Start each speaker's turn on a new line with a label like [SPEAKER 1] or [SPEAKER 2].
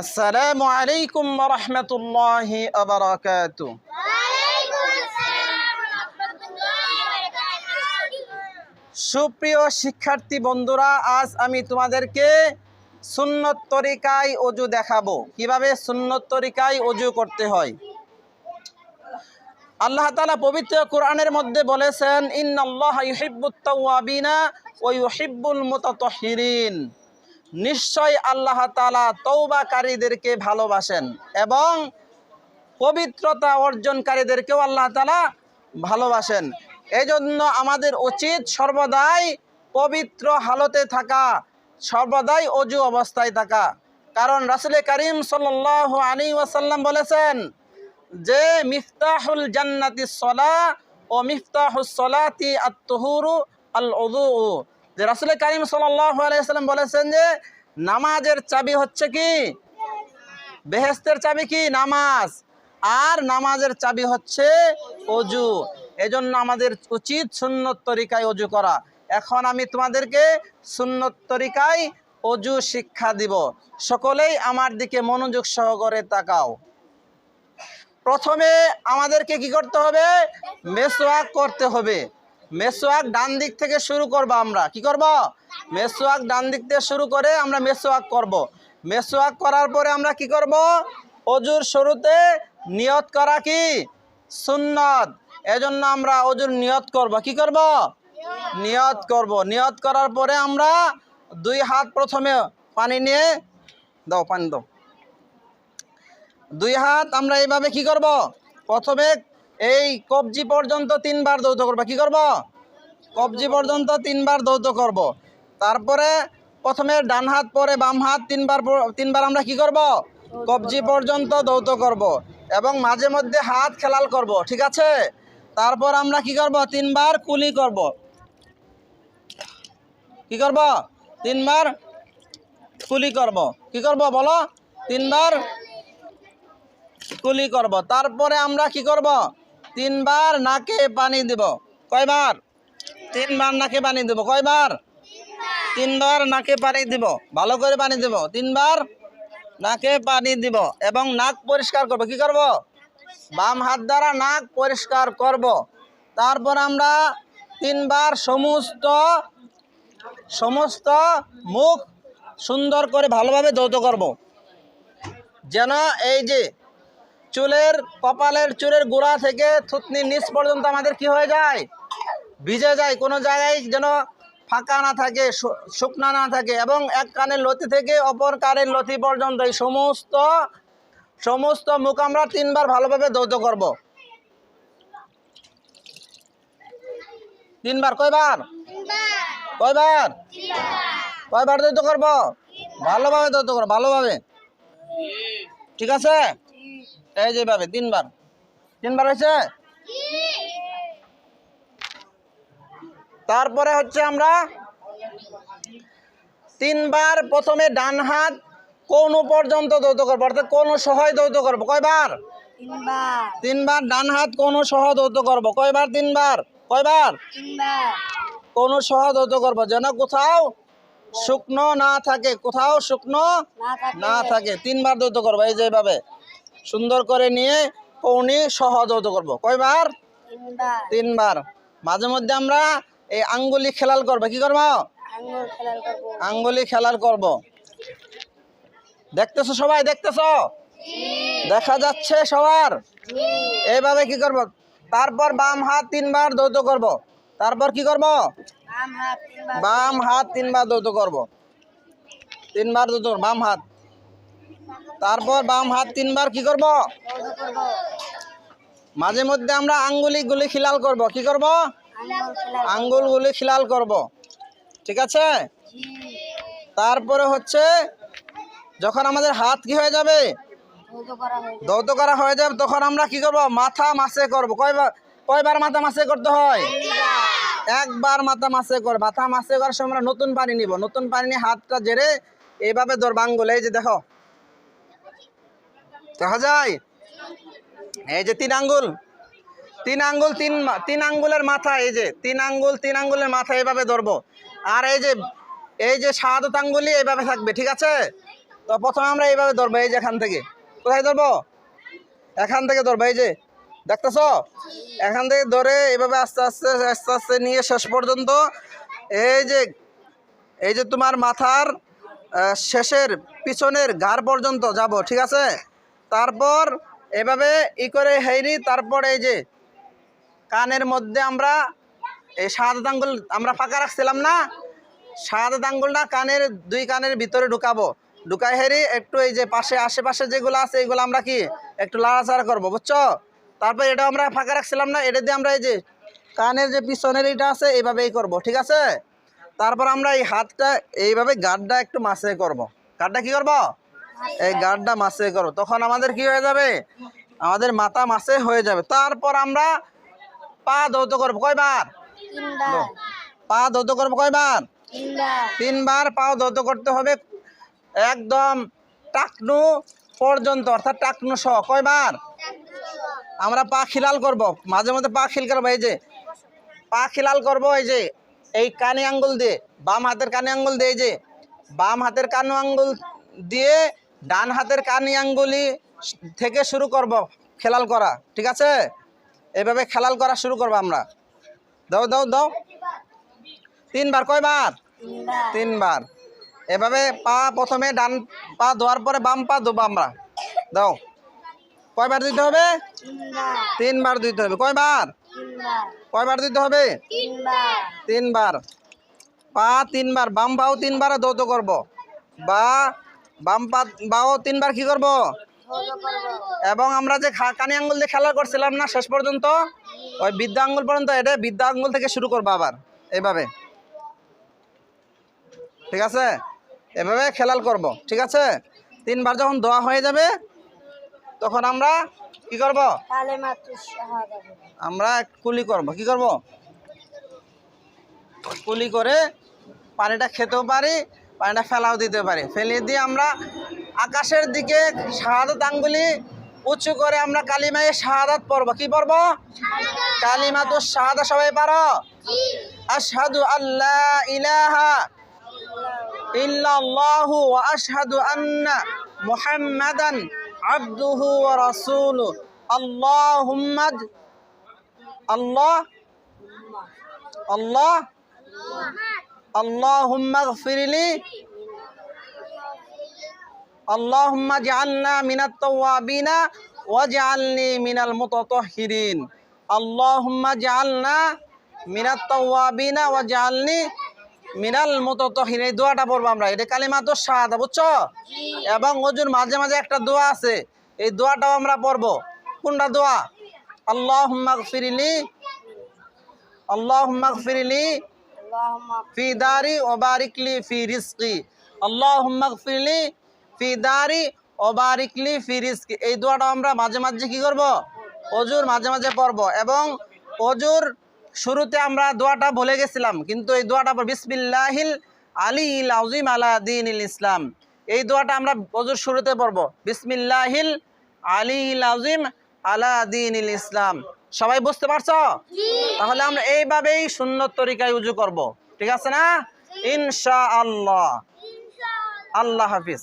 [SPEAKER 1] আসসালামু আলাইকুম ওয়া রাহমাতুল্লাহি ওয়া বারাকাতুহু। সুপ্রিয় শিক্ষার্থী বন্ধুরা, আজ আমি তোমাদেরকে সুন্নত তরিকায় ওযু দেখাবো, কিভাবে সুন্নত তরিকায় ওযু করতে হয়। আল্লাহ তাআলা পবিত্র কোরআনের মধ্যে বলেছেন, ইন্নাল্লাহা ইউহিব্বুত তাওয়াবিনা ওয়া ইউহিব্বুল মুতাতাহহিরিন। নিশ্চয় আল্লাহ তাআলা তওবাকারীদেরকে ভালোবাসেন এবং পবিত্রতা অর্জনকারীদেরকেও আল্লাহ তাআলা ভালোবাসেন। এজন্য আমাদের উচিত সর্বদাই পবিত্র হালতে থাকা, সর্বদাই ওযু অবস্থায় থাকা। কারণ রাসূল করিম সাল্লাল্লাহু আলাইহি ওয়াসাল্লাম বলেছেন যে মিফতাহুল জান্নাতিস সালাহ ও মিফতাহুস সালাতি আত-তুহুরু আল-উযু। যে রাসূল করিম সাল্লাল্লাহু আলাইহি ওয়াসাল্লাম বলেছেন যে নামাজের চাবি হচ্ছে কি? বেহেশতের চাবি কি? নামাজ। আর নামাজের চাবি হচ্ছে ওযু। এজন্য আমাদের উচিত সুন্নত তরিকায় ওযু করা। এখন আমি তোমাদেরকে সুন্নত তরিকায় ওযু শিক্ষা দিব। সকলেই আমার দিকে মনোযোগ সহকারে তাকাও। প্রথমে আমাদেরকে কি করতে হবে? মেসওয়াক করতে হবে। মেসওয়াক ডান দিক থেকে শুরু করব। আমরা কি করব? মেসওয়াক ডান দিক থেকে শুরু করে আমরা মেসওয়াক করব। মেসওয়াক করার পরে আমরা কি করব? ওযুর শুরুতে নিয়ত করা কি সুন্নত। এজন্য আমরা ওযুর নিয়ত করব। কি করব? নিয়ত করব। নিয়ত করার পরে আমরা দুই হাত প্রথমে পানি নিয়ে দাও, পানি দাও। দুই হাত আমরা এইভাবে কি করব? প্রথমে এই কবজি পর্যন্ত তিনবার ধৌত করব। কি করব? কবজি পর্যন্ত তিনবার ধৌত করব। তারপরে প্রথমে ডান হাত, পরে বাম হাত, তিনবার আমরা কি করব? কবজি পর্যন্ত ধৌত করব এবং মাঝে মধ্যে হাত খেলাল করব। ঠিক আছে? তারপর আমরা কি করব? তিনবার কুলি করব। কি করব? তিনবার কুলি করব। কি করব বলো? তিনবার কুলি করব। তারপরে আমরা কি করব? তিনবার নাকে পানি দেব। কয়বার? তিনবার নাকে পানি দেব। কয়বার? তিনবার নাকে পানি দিব। ভালো করে পানি দেব। তিনবার নাকে পানি দিব এবং নাক পরিষ্কার করব। কি করব? বাম হাত দ্বারা নাক পরিষ্কার করব। তারপর আমরা তিনবার সমস্ত মুখ সুন্দর করে ভালোভাবে ধৌত করব, যেন এই যে কপালের চুলের গোড়া থেকে থুতনির নিচ পর্যন্ত আমাদের কি হয়ে যায়? ভিজে যায়। কোনো জায়গায় যেন ফাঁকা না থাকে, শুকনা না থাকে এবং এক কানের লতি থেকে অপর কানের লতি পর্যন্ত এই সমস্ত মুখ আমরা তিনবার ভালোভাবে ধৌত করব। তিনবার। কয়বার? কয়বার? কয়বার ধৌত করব? ভালোভাবে ধৌত করব, ভালোভাবে। ঠিক আছে? এই যেভাবে তিনবার। তিনবার হয়েছে? তারপরে হচ্ছে আমরা তিনবার প্রথমে ডান হাত কোন পর্যন্ত ধৌত করবো, অর্থাৎ কোন সহায় ধৌত করবো। কয়বার? তিনবার ডান হাত কোন সহ ধৌত করবো। কয়বার? তিনবার। কয়বার? কোন সহ ধৌত করবো, যেন কোথাও শুকনো না থাকে, কোথাও শুকনো না থাকে। তিনবার ধৌত করবো। এই যেভাবে সুন্দর করে নিয়ে কৌনি সহ ধৌত করবো। কয়বার? তিনবার। মাঝে মধ্যে আমরা এই আঙ্গুলি খেলাল করবো। কি করবো? আঙ্গুলি খেলাল করব। দেখতেছো সবাই? দেখতেছো? দেখা যাচ্ছে সবার? এইভাবে কি করব? তারপর বাম হাত তিনবার ধৌত করব। তারপর কি করব? বাম হাত তিনবার ধৌত করব। তিনবার ধৌত করব বাম হাত। তারপর বাম হাত তিনবার কি করব? মাঝে মধ্যে আমরা আঙ্গুলিগুলি খিলাল করব। কি করব? আঙ্গুলগুলি খিলাল করব। ঠিক আছে? তারপরে হচ্ছে যখন আমাদের হাত কি হয়ে যাবে? ধৌত করা হয়ে যাবে, তখন আমরা কি করব? মাথা মাসে করব। কয়বার মাথা মাসে করতে হয়? একবার মাথা মাসে করব। মাথা মাসে করার সময় আমরা নতুন পানি নিব। নতুন পানি নিয়ে হাতটা জেরে এইভাবে ধরব আঙ্গুল। এই যে দেখো, দেখা যায়? এই যে তিন আঙ্গুল, তিন আঙ্গুলের মাথা, এই যে তিন আঙ্গুলের মাথা এইভাবে ধরবো। আর এই যে শাহাদাত আঙ্গুলি এইভাবে থাকবে। ঠিক আছে? তো প্রথমে আমরা এইভাবে ধরবো, এই যে এখান থেকে, কোথায় ধরবো? এখান থেকে ধরবো, এই যে দেখতেছ, এখান থেকে ধরে এইভাবে আস্তে আস্তে আস্তে আস্তে নিয়ে শেষ পর্যন্ত এই যে তোমার মাথার শেষের পিছনের ঘাড় পর্যন্ত যাব, ঠিক আছে? তারপর এভাবে ই করে হেরি, তারপর এই যে কানের মধ্যে আমরা এই শাহাদাত আঙ্গুল আমরা ফাঁকা রাখছিলাম না, শাহাদাত আঙ্গুলটা কানের দুই কানের ভিতরে ঢুকাবো, ঢুকাই হেরি একটু এই যে পাশে আশেপাশে যেগুলো আছে এইগুলো আমরা কি একটু লাড়াচাড়া করবো, বুঝছো? তারপর এটা আমরা ফাঁকা রাখছিলাম না, এটা দিয়ে আমরা এই যে কানের যে পিছনের এটা আছে এইভাবেই করব, ঠিক আছে? তারপর আমরা এই হাতটা এইভাবে গাঢ়টা একটু মাসে করব, গাঢ়টা কি করব? এই গাঢ়টা মাসে করব, তখন আমাদের কি হয়ে যাবে? আমাদের মাথা মাসে হয়ে যাবে। তারপর আমরা পা ধৌত করবো, কয়বার? পা ধৌত করবো কয়বার? 3 বার পাও ধৌত করতে হবে, একদম টাকনু পর্যন্ত, অর্থাৎ টাকনু সহ। কয়বার? আমরা পা খিলাল করব, মাঝে মধ্যে পা খিল করবো, এই যে পা খিলাল করব, এই যে এই কানি আঙ্গুল দিয়ে, বাম হাতের কানি আঙ্গুল দিয়ে, এই যে বাম হাতের কানি আঙ্গুল দিয়ে ডান হাতের কানি আঙ্গুলি থেকে শুরু করব খেলাল করা, ঠিক আছে? এভাবে খেলাল করা শুরু করব আমরা। দাও দাও দাও 3 বার। কয়বার? 3 বার। এভাবে পা প্রথমে ডান পা ধোয়ার পরে বাম পা ধোবো আমরা। দাও, কয়বার দিতে হবে? 3 বার দিতে হবে। কয়বার? কয়বার দিতে হবে? 3 বার। পা 3 বার, বাম পাও 3 বার ধৌত করব, বা বাম পা বাও 3 বার কি করব? এবং আমরা যে কানি আঙ্গুল দিয়ে খেলা করছিলাম না শেষ পর্যন্ত, ওই বৃদ্ধা আঙ্গুল পর্যন্ত, এটা বৃদ্ধা আঙ্গুল থেকে শুরু করবো আবার এইভাবে, ঠিক আছে? এভাবে খেলাল করব, ঠিক আছে? 3 বার যখন দোয়া হয়ে যাবে তখন আমরা কি করব? আমরা কুলি করব। কি করব? কুলি করে পানিটা খেতেও পারি, পানিটা ফেলাও দিতে পারি। ফেলে দিয়ে আমরা আকাশের দিকে শাহাদাত আঙ্গুলি উঁচু করে আমরা কালিমায়ে শাহাদাত পড়ব। কি পড়ব? কালিমাতুশ শাহাদা। সবাই পারো? আশহাদু আল্লা ইলাহা ইল্লাল্লাহু ওয়া আশহাদু আন্না মুহাম্মাদান আবদুহু ওয়া রাসূলুহু। আল্লাহুম্মা আল্লাহ আল্লাহ আল্লাহুম্মা গফিরলি আল্লাহুম্মা জাআলনা মিনাত তাওয়াবিনা ওয়াজআলনি মিনাল মুতাতাহহিরিন। আল্লাহুম্মা জাআলনা মিনাত তাওয়াবিনা ওয়াজআলনি মিনাল মুতাতাহহিরিন। এই দোয়াটা পড়বো আমরা, এটা কালিমাতুশ শাহাদা, বুঝছো? এবং ওজুর মাঝে মাঝে একটা দোয়া আছে, এই দোয়াটাও আমরা পড়বো। কোনটা দোয়া? আল্লাহুম্মা গফিরলি আল্লাহুম্মা গফিরলি ফি দারি ওয়া বারিকলি ফি রিজকি। আল্লাহুম্মা গফিরলি ফি দারি ওয়া বারিকলি ফি রিজকি। এই দোয়াটা আমরা মাঝে মাঝে কি করব? ওজুর মাঝে মাঝে পড়ব। এবং ওজুর শুরুতে আমরা দোয়াটা ভুলে গেছিলাম, কিন্তু এই দোয়াটা বিসমিল্লাহিল আলিয়্যিল আযীম আলা দীনিল ইসলাম। এই দোয়াটা আমরা ওজুর শুরুতে পড়ব, বিসমিল্লাহিল আলিয়্যিল আযীম আলা দীনিল ইসলাম। সবাই বুঝতে পারছো? তাহলে আমরা এইভাবেই সুন্নত তরিকায় উজু করব, ঠিক আছে না? ইনশাআল্লাহ। আল্লাহ হাফিজ।